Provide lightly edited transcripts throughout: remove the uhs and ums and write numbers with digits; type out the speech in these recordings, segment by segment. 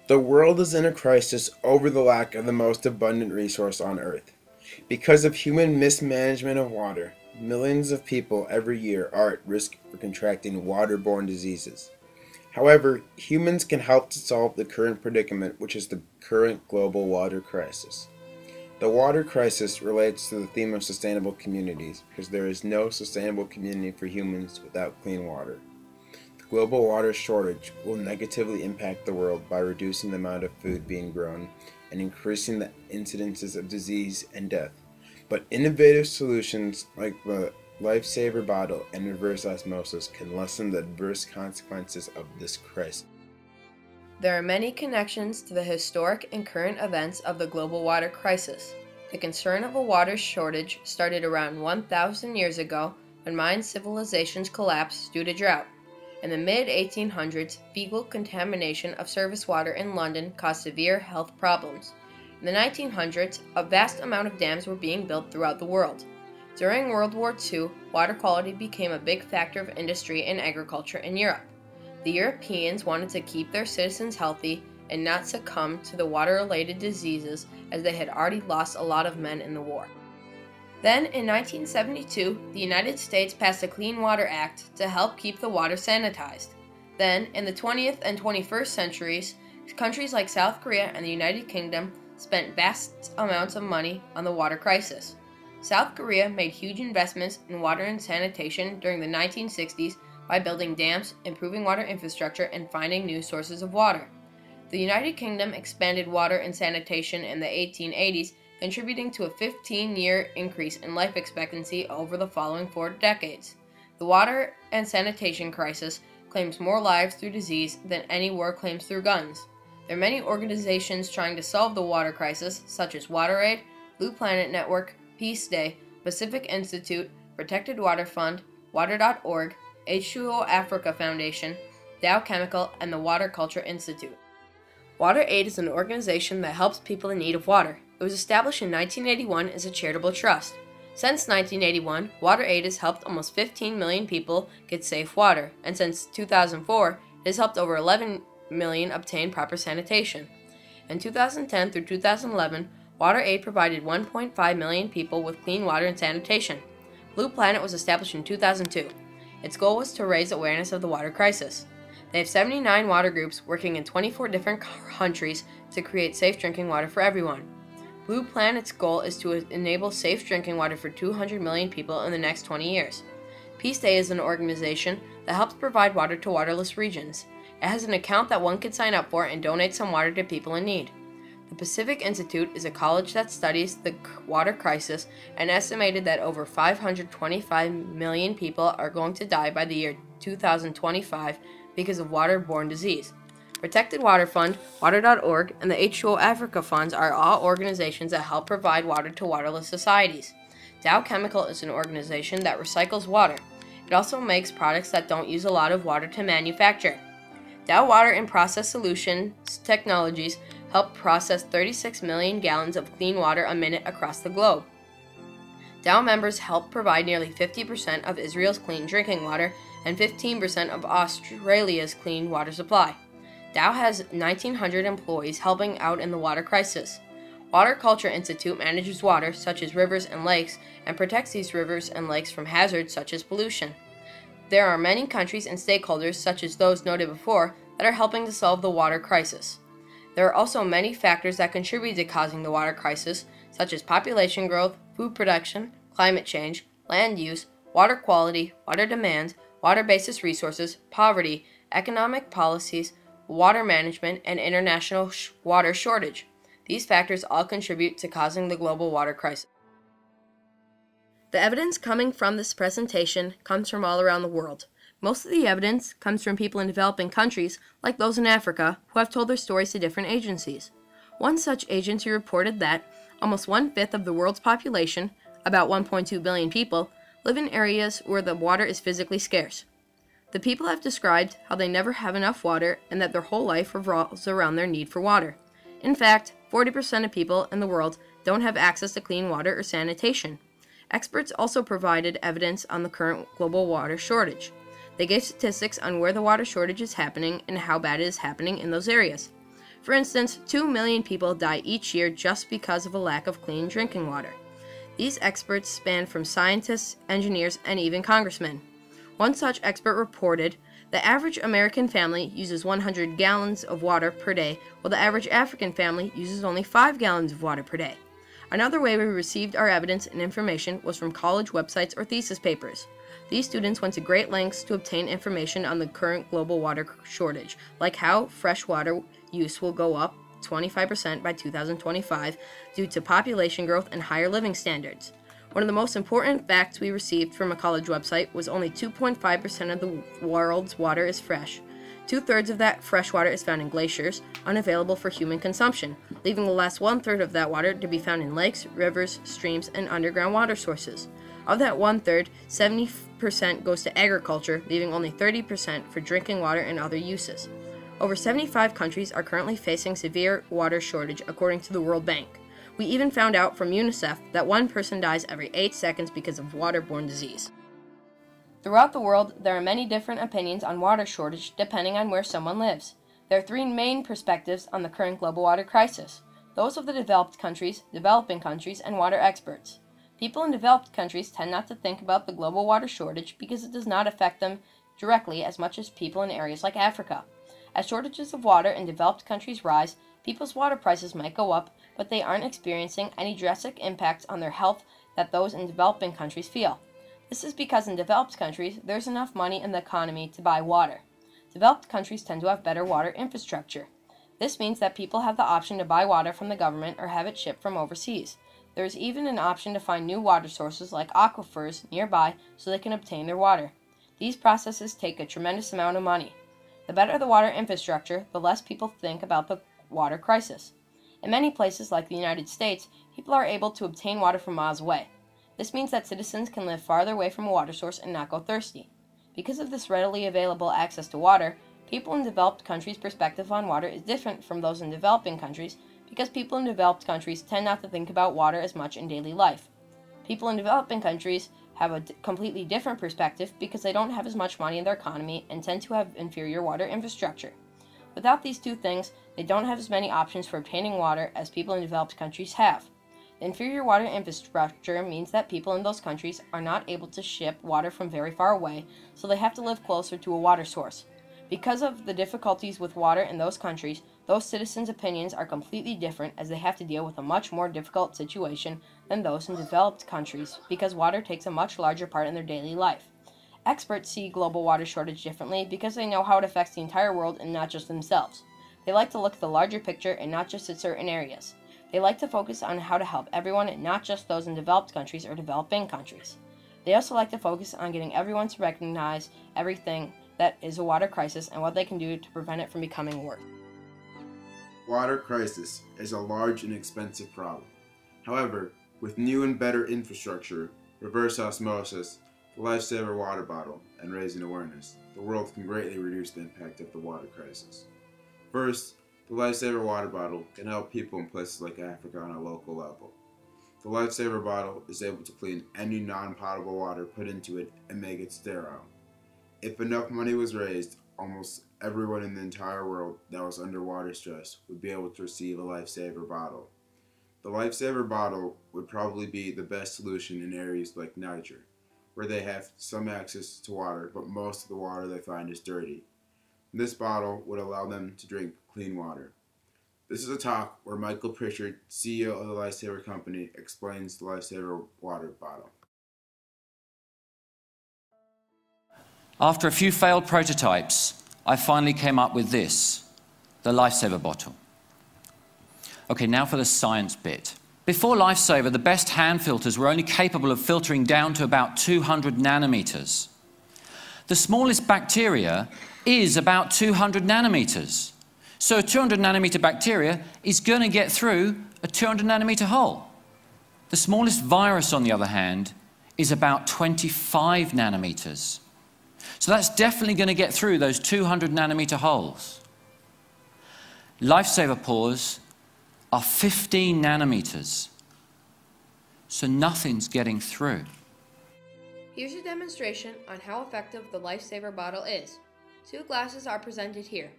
The world is in a crisis over the lack of the most abundant resource on Earth. Because of human mismanagement of water, millions of people every year are at risk for contracting waterborne diseases. However, humans can help to solve the current predicament, which is the current global water crisis. The water crisis relates to the theme of sustainable communities because there is no sustainable community for humans without clean water. The global water shortage will negatively impact the world by reducing the amount of food being grown and increasing the incidences of disease and death. But innovative solutions like the Lifesaver bottle and reverse osmosis can lessen the adverse consequences of this crisis. There are many connections to the historic and current events of the global water crisis. The concern of a water shortage started around 1,000 years ago when Mayan civilizations collapsed due to drought. In the mid-1800s, fecal contamination of surface water in London caused severe health problems. In the 1900s, a vast amount of dams were being built throughout the world. During World War II, water quality became a big factor of industry and agriculture in Europe. The Europeans wanted to keep their citizens healthy and not succumb to the water-related diseases as they had already lost a lot of men in the war. Then, in 1972, the United States passed the Clean Water Act to help keep the water sanitized. Then, in the 20th and 21st centuries, countries like South Korea and the United Kingdom spent vast amounts of money on the water crisis. South Korea made huge investments in water and sanitation during the 1960s by building dams, improving water infrastructure, and finding new sources of water. The United Kingdom expanded water and sanitation in the 1880s, contributing to a 15-year increase in life expectancy over the following 4 decades. The water and sanitation crisis claims more lives through disease than any war claims through guns. There are many organizations trying to solve the water crisis, such as WaterAid, Blue Planet Network, Peace Day, Pacific Institute, Protected Water Fund, Water.org, H2O Africa Foundation, Dow Chemical, and the Water Culture Institute. WaterAid is an organization that helps people in need of water. It was established in 1981 as a charitable trust. Since 1981, WaterAid has helped almost 15 million people get safe water, and since 2004, it has helped over 11 million obtain proper sanitation. In 2010 through 2011, WaterAid provided 1.5 million people with clean water and sanitation. Blue Planet was established in 2002. Its goal was to raise awareness of the water crisis. They have 79 water groups working in 24 different countries to create safe drinking water for everyone. Blue Planet's goal is to enable safe drinking water for 200 million people in the next 20 years. Peace Day is an organization that helps provide water to waterless regions. It has an account that one can sign up for and donate some water to people in need. The Pacific Institute is a college that studies the water crisis and estimated that over 525 million people are going to die by the year 2025 because of waterborne disease. Protected Water Fund, Water.org, and the H2O Africa Funds are all organizations that help provide water to waterless societies. Dow Chemical is an organization that recycles water. It also makes products that don't use a lot of water to manufacture. Dow Water and Process Solutions Technologies help process 36 million gallons of clean water a minute across the globe. Dow members help provide nearly 50% of Israel's clean drinking water and 15% of Australia's clean water supply. Dow has 1,900 employees helping out in the water crisis. Water Culture Institute manages water, such as rivers and lakes, and protects these rivers and lakes from hazards such as pollution. There are many countries and stakeholders, such as those noted before, that are helping to solve the water crisis. There are also many factors that contribute to causing the water crisis, such as population growth, food production, climate change, land use, water quality, water demand, water-basis resources, poverty, economic policies, water management, and international water shortage. These factors all contribute to causing the global water crisis. The evidence coming from this presentation comes from all around the world. Most of the evidence comes from people in developing countries, like those in Africa, who have told their stories to different agencies. One such agency reported that almost 1/5 of the world's population, about 1.2 billion people, live in areas where the water is physically scarce. The people have described how they never have enough water and that their whole life revolves around their need for water. In fact, 40% of people in the world don't have access to clean water or sanitation. Experts also provided evidence on the current global water shortage. They gave statistics on where the water shortage is happening and how bad it is happening in those areas. For instance, 2 million people die each year just because of a lack of clean drinking water. These experts span from scientists, engineers, and even congressmen. One such expert reported, the average American family uses 100 gallons of water per day, while the average African family uses only 5 gallons of water per day. Another way we received our evidence and information was from college websites or thesis papers. These students went to great lengths to obtain information on the current global water shortage, like how fresh water use will go up 25% by 2025 due to population growth and higher living standards. One of the most important facts we received from a college website was only 2.5% of the world's water is fresh. 2/3 of that fresh water is found in glaciers, unavailable for human consumption, leaving the last 1/3 of that water to be found in lakes, rivers, streams, and underground water sources. Of that 1/3, 70% goes to agriculture, leaving only 30% for drinking water and other uses. Over 75 countries are currently facing severe water shortage, according to the World Bank. We even found out from UNICEF that 1 person dies every 8 seconds because of waterborne disease. Throughout the world, there are many different opinions on water shortage depending on where someone lives. There are 3 main perspectives on the current global water crisis: those of the developed countries, developing countries, and water experts. People in developed countries tend not to think about the global water shortage because it does not affect them directly as much as people in areas like Africa. As shortages of water in developed countries rise, people's water prices might go up, but they aren't experiencing any drastic impacts on their health that those in developing countries feel. This is because in developed countries, there's enough money in the economy to buy water. Developed countries tend to have better water infrastructure. This means that people have the option to buy water from the government or have it shipped from overseas. There is even an option to find new water sources like aquifers nearby so they can obtain their water. These processes take a tremendous amount of money. The better the water infrastructure, the less people think about the water crisis. In many places like the United States, people are able to obtain water from miles away. This means that citizens can live farther away from a water source and not go thirsty. Because of this readily available access to water, people in developed countries' perspective on water is different from those in developing countries because people in developed countries tend not to think about water as much in daily life. People in developing countries have a completely different perspective because they don't have as much money in their economy and tend to have inferior water infrastructure. Without these 2 things, they don't have as many options for obtaining water as people in developed countries have. The inferior water infrastructure means that people in those countries are not able to ship water from very far away, so they have to live closer to a water source. Because of the difficulties with water in those countries, those citizens' opinions are completely different as they have to deal with a much more difficult situation than those in developed countries because water takes a much larger part in their daily life. Experts see global water shortage differently because they know how it affects the entire world and not just themselves. They like to look at the larger picture and not just at certain areas. They like to focus on how to help everyone and not just those in developed countries or developing countries. They also like to focus on getting everyone to recognize everything that is a water crisis and what they can do to prevent it from becoming worse. Water crisis is a large and expensive problem. However, with new and better infrastructure, reverse osmosis, the lifesaver water bottle, and raising awareness, the world can greatly reduce the impact of the water crisis. First, the lifesaver water bottle can help people in places like Africa on a local level. The lifesaver bottle is able to clean any non-potable water put into it and make it sterile. If enough money was raised, almost everyone in the entire world that was under water stress would be able to receive a lifesaver bottle. The lifesaver bottle would probably be the best solution in areas like Niger, where they have some access to water, but most of the water they find is dirty. This bottle would allow them to drink clean water. This is a talk where Michael Pritchard, CEO of the Lifesaver Company, explains the Lifesaver water bottle. After a few failed prototypes, I finally came up with this, the Lifesaver bottle. Okay, now for the science bit. Before Lifesaver, the best hand filters were only capable of filtering down to about 200 nanometers. The smallest bacteria is about 200 nanometers. So a 200 nanometer bacteria is going to get through a 200 nanometer hole. The smallest virus, on the other hand, is about 25 nanometers. So that's definitely going to get through those 200 nanometer holes. Lifesaver pores are 15 nanometers. So nothing's getting through. Here's a demonstration on how effective the Lifesaver bottle is. 2 glasses are presented here.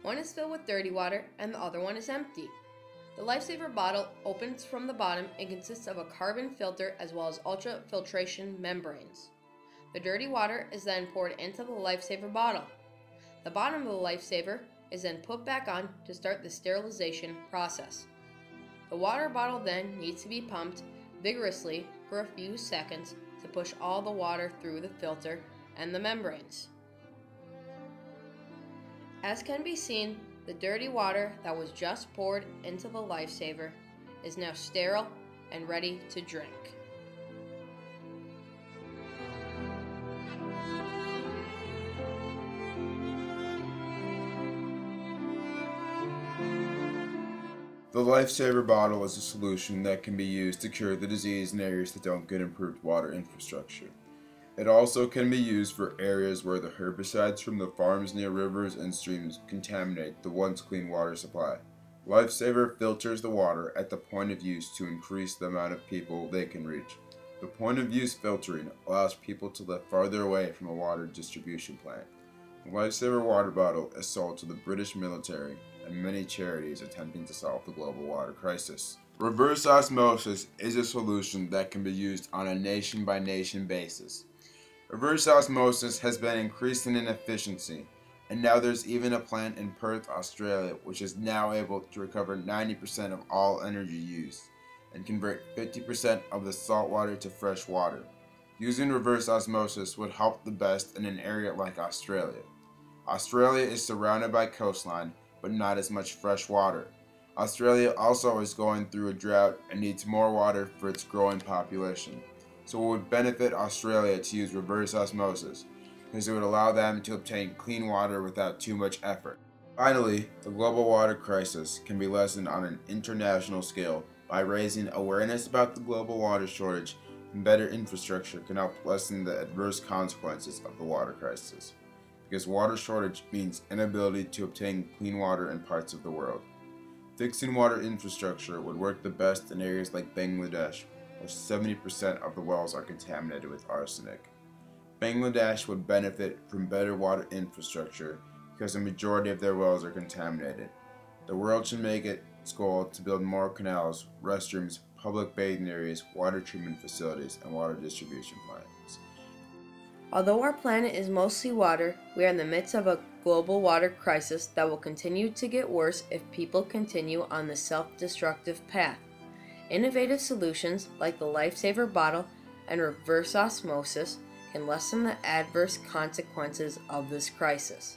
One is filled with dirty water and the other one is empty. The Lifesaver bottle opens from the bottom and consists of a carbon filter as well as ultrafiltration membranes. The dirty water is then poured into the Lifesaver bottle. The bottom of the Lifesaver is then put back on to start the sterilization process. The water bottle then needs to be pumped vigorously for a few seconds to push all the water through the filter and the membranes. As can be seen, the dirty water that was just poured into the Lifesaver is now sterile and ready to drink. The Lifesaver bottle is a solution that can be used to cure the disease in areas that don't get improved water infrastructure. It also can be used for areas where the herbicides from the farms near rivers and streams contaminate the once clean water supply. Lifesaver filters the water at the point of use to increase the amount of people they can reach. The point of use filtering allows people to live farther away from a water distribution plant. The Lifesaver water bottle is sold to the British military and many charities attempting to solve the global water crisis. Reverse osmosis is a solution that can be used on a nation-by-nation basis. Reverse osmosis has been increasing in efficiency, and now there's even a plant in Perth, Australia, which is now able to recover 90% of all energy used and convert 50% of the salt water to fresh water. Using reverse osmosis would help the best in an area like Australia. Australia is surrounded by coastline, but not as much fresh water. Australia also is going through a drought and needs more water for its growing population. So it would benefit Australia to use reverse osmosis, because it would allow them to obtain clean water without too much effort. Finally, the global water crisis can be lessened on an international scale by raising awareness about the global water shortage, and better infrastructure can help lessen the adverse consequences of the water crisis. Because water shortage means inability to obtain clean water in parts of the world. Fixing water infrastructure would work the best in areas like Bangladesh, where 70% of the wells are contaminated with arsenic. Bangladesh would benefit from better water infrastructure because the majority of their wells are contaminated. The world should make it its goal to build more canals, restrooms, public bathing areas, water treatment facilities, and water distribution plants. Although our planet is mostly water, we are in the midst of a global water crisis that will continue to get worse if people continue on the self-destructive path. Innovative solutions like the Lifesaver bottle and reverse osmosis can lessen the adverse consequences of this crisis.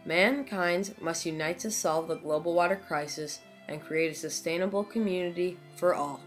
Mankind must unite to solve the global water crisis and create a sustainable community for all.